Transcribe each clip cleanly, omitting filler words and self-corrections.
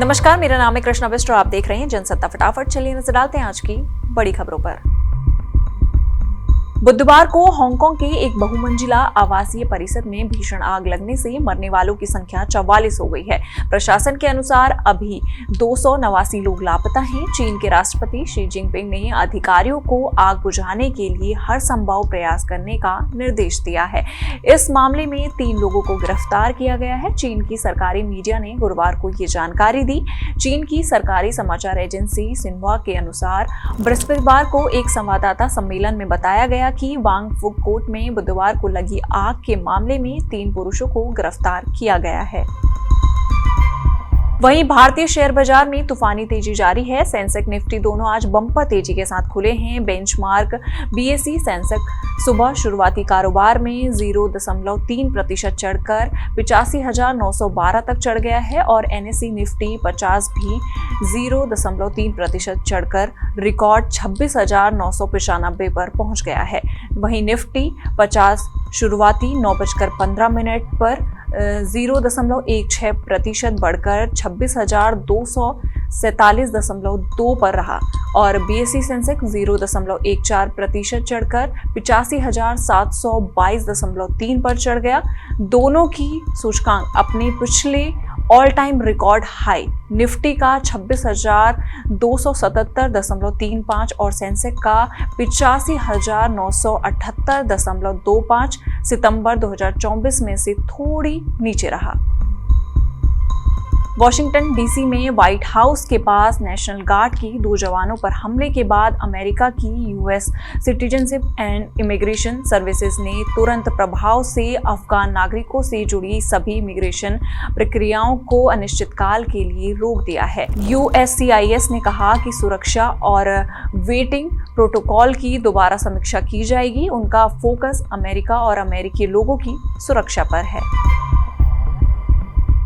नमस्कार, मेरा नाम है कृष्णा बिष्ट और आप देख रहे हैं जनसत्ता फटाफट। चलिए नजर डालते हैं आज की बड़ी खबरों पर। बुधवार को हांगकांग के एक बहुमंजिला आवासीय परिसर में भीषण आग लगने से मरने वालों की संख्या 44 हो गई है। प्रशासन के अनुसार अभी 289 लोग लापता हैं। चीन के राष्ट्रपति शी जिनपिंग ने अधिकारियों को आग बुझाने के लिए हर संभव प्रयास करने का निर्देश दिया है। इस मामले में 3 लोगों को गिरफ्तार किया गया है। चीन की सरकारी मीडिया ने गुरुवार को ये जानकारी दी। चीन की सरकारी समाचार एजेंसी सिन्हुआ के अनुसार बृहस्पतिवार को एक संवाददाता सम्मेलन में बताया गया कि वांगफुक कोर्ट में बुधवार को लगी आग के मामले में 3 पुरुषों को गिरफ्तार किया गया है। वहीं भारतीय शेयर बाजार में तूफानी तेजी जारी है। सेंसेक्स निफ्टी दोनों आज बम्पर तेजी के साथ खुले हैं। बेंचमार्क बीएसई सेंसेक्स सुबह शुरुआती कारोबार में 0.3% चढ़कर 85,912 तक चढ़ गया है और एनएसई निफ्टी 50 भी 0.3% चढ़कर रिकॉर्ड 26,995 पर पहुंच गया है। वहीं निफ्टी 50 शुरुआती 9:15 पर 0.16% बढ़कर 26,247.2 पर रहा और बीएसई सेंसेक्स 0.14% चढ़कर 85,722.3 पर चढ़ गया। दोनों की सूचकांक अपने पिछले all time record high Nifty का 26,277.35 और सेंसेक्स का 85,978.25 सितंबर 2024 में से थोड़ी नीचे रहा। वॉशिंगटन डीसी में व्हाइट हाउस के पास नेशनल गार्ड की 2 जवानों पर हमले के बाद अमेरिका की US citizenship and immigration services ने तुरंत प्रभाव से अफगान नागरिकों से जुड़ी सभी इमिग्रेशन प्रक्रियाओं को अनिश्चितकाल के लिए रोक दिया है। यूएससीआईएस ने कहा कि सुरक्षा और वेटिंग प्रोटोकॉल की दोबारा समीक्षा की जाएगी। उनका फोकस अमेरिका और अमेरिकी लोगों की सुरक्षा पर है।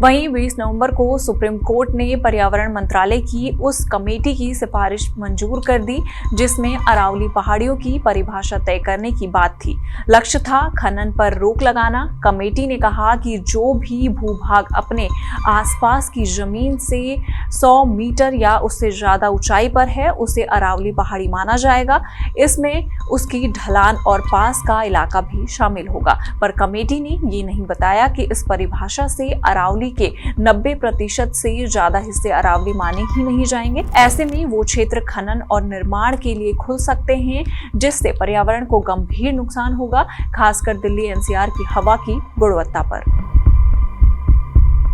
वहीं 20 नवंबर को सुप्रीम कोर्ट ने पर्यावरण मंत्रालय की उस कमेटी की सिफारिश मंजूर कर दी जिसमें अरावली पहाड़ियों की परिभाषा तय करने की बात थी। लक्ष्य था खनन पर रोक लगाना। कमेटी ने कहा कि जो भी भूभाग अपने आसपास की जमीन से 100 मीटर या उससे ज्यादा ऊंचाई पर है उसे अरावली पहाड़ी माना जाएगा। इसमें उसकी ढलान और पास का इलाका भी शामिल होगा। पर कमेटी ने ये नहीं बताया कि इस परिभाषा से अरावली के 90% से ज्यादा हिस्से अरावली माने ही नहीं जाएंगे। ऐसे में वो क्षेत्र खनन और निर्माण के लिए खुल सकते हैं जिससे पर्यावरण को गंभीर नुकसान होगा, खासकर दिल्ली एनसीआर की हवा की गुणवत्ता पर।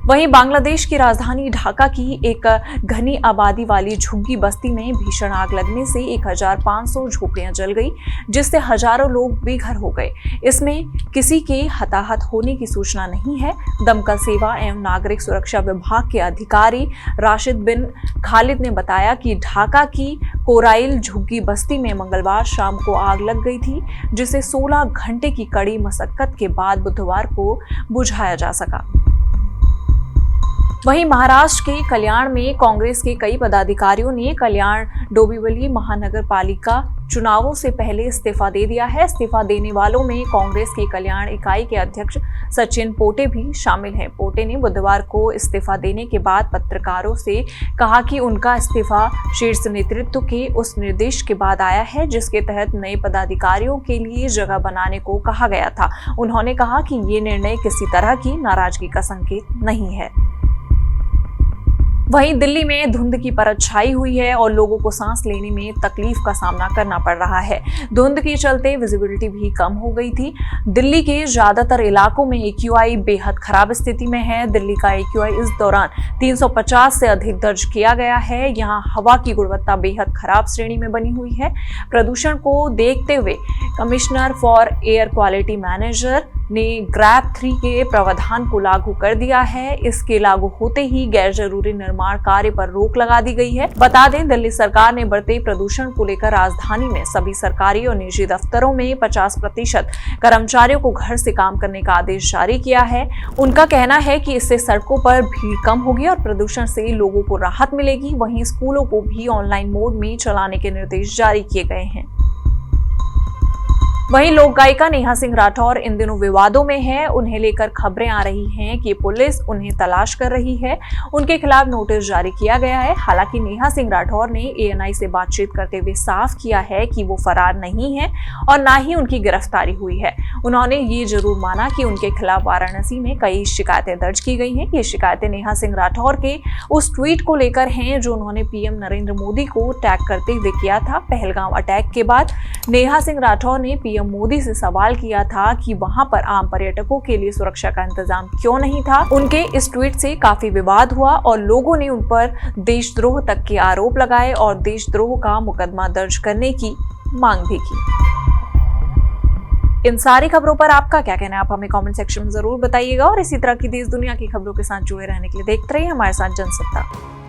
वहीं बांग्लादेश की राजधानी ढाका की एक घनी आबादी वाली झुग्गी बस्ती में भीषण आग लगने से 1,500 झोपड़ियां जल गई जिससे हजारों लोग बेघर हो गए। इसमें किसी के हताहत होने की सूचना नहीं है। दमकल सेवा एवं नागरिक सुरक्षा विभाग के अधिकारी राशिद बिन खालिद ने बताया कि ढाका की कोराइल झुग्गी बस्ती में मंगलवार शाम को आग लग गई थी जिसे 16 घंटे की कड़ी मशक्कत के बाद बुधवार को बुझाया जा सका। वहीं महाराष्ट्र के कल्याण में कांग्रेस के कई पदाधिकारियों ने कल्याण डोंबिवली महानगर पालिका चुनावों से पहले इस्तीफा दे दिया है। इस्तीफा देने वालों में कांग्रेस की कल्याण इकाई के अध्यक्ष सचिन पोटे भी शामिल हैं। पोटे ने बुधवार को इस्तीफा देने के बाद पत्रकारों से कहा कि उनका इस्तीफा शीर्ष नेतृत्व के उस निर्देश के बाद आया है जिसके तहत नए पदाधिकारियों के लिए जगह बनाने को कहा गया था। उन्होंने कहा कि ये निर्णय किसी तरह की नाराजगी का संकेत नहीं है। वहीं दिल्ली में धुंध की परत छाई हुई है और लोगों को सांस लेने में तकलीफ का सामना करना पड़ रहा है। धुंध के चलते विजिबिलिटी भी कम हो गई थी। दिल्ली के ज्यादातर इलाकों में AQI बेहद खराब स्थिति में है। दिल्ली का AQI इस दौरान 350 से अधिक दर्ज किया गया है। यहाँ हवा की गुणवत्ता बेहद खराब श्रेणी में बनी हुई है। प्रदूषण को देखते हुए commissioner for air quality manager ने ग्रैप 3 के प्रावधान को लागू कर दिया है। इसके लागू होते ही गैर जरूरी निर्माण कार्य पर रोक लगा दी गई है। बता दें, दिल्ली सरकार ने बढ़ते प्रदूषण को लेकर राजधानी में सभी सरकारी और निजी दफ्तरों में 50% कर्मचारियों को घर से काम करने का आदेश जारी किया है। उनका कहना है कि इससे सड़कों पर भीड़ कम होगी और प्रदूषण से लोगों को राहत मिलेगी। वहीं स्कूलों को भी ऑनलाइन मोड में चलाने के निर्देश जारी किए गए हैं। वहीं लोक गायिका नेहा सिंह राठौर इन दिनों विवादों में है। उन्हें लेकर खबरें आ रही हैं कि पुलिस उन्हें तलाश कर रही है, उनके खिलाफ नोटिस जारी किया गया है। हालांकि नेहा सिंह राठौर ने ANI से बातचीत करते हुए साफ किया है कि वो फरार नहीं है और ना ही उनकी गिरफ्तारी हुई है। उन्होंने ये जरूर माना कि उनके खिलाफ वाराणसी में कई शिकायतें दर्ज की गई हैं। ये शिकायतें नेहा सिंह राठौर के उस ट्वीट को लेकर हैं जो उन्होंने PM नरेंद्र मोदी को टैग करते हुए किया था। पहलगाम अटैक के बाद नेहा सिंह राठौर ने PM मोदी से सवाल किया था कि वहां पर आम पर्यटकों के लिए सुरक्षा का इंतजाम क्यों नहीं था। उनके इस ट्वीट से काफी विवाद हुआ और लोगों ने उन पर देशद्रोह तक के आरोप लगाए और देशद्रोह का मुकदमा दर्ज करने की मांग भी की। इन सारी खबरों पर आपका क्या कहना है, आप हमें कमेंट सेक्शन में जरूर बताइएगा और इसी तरह की देश दुनिया की खबरों के साथ जुड़े रहने के लिए देखते रहिए हमारे साथ जनसत्ता।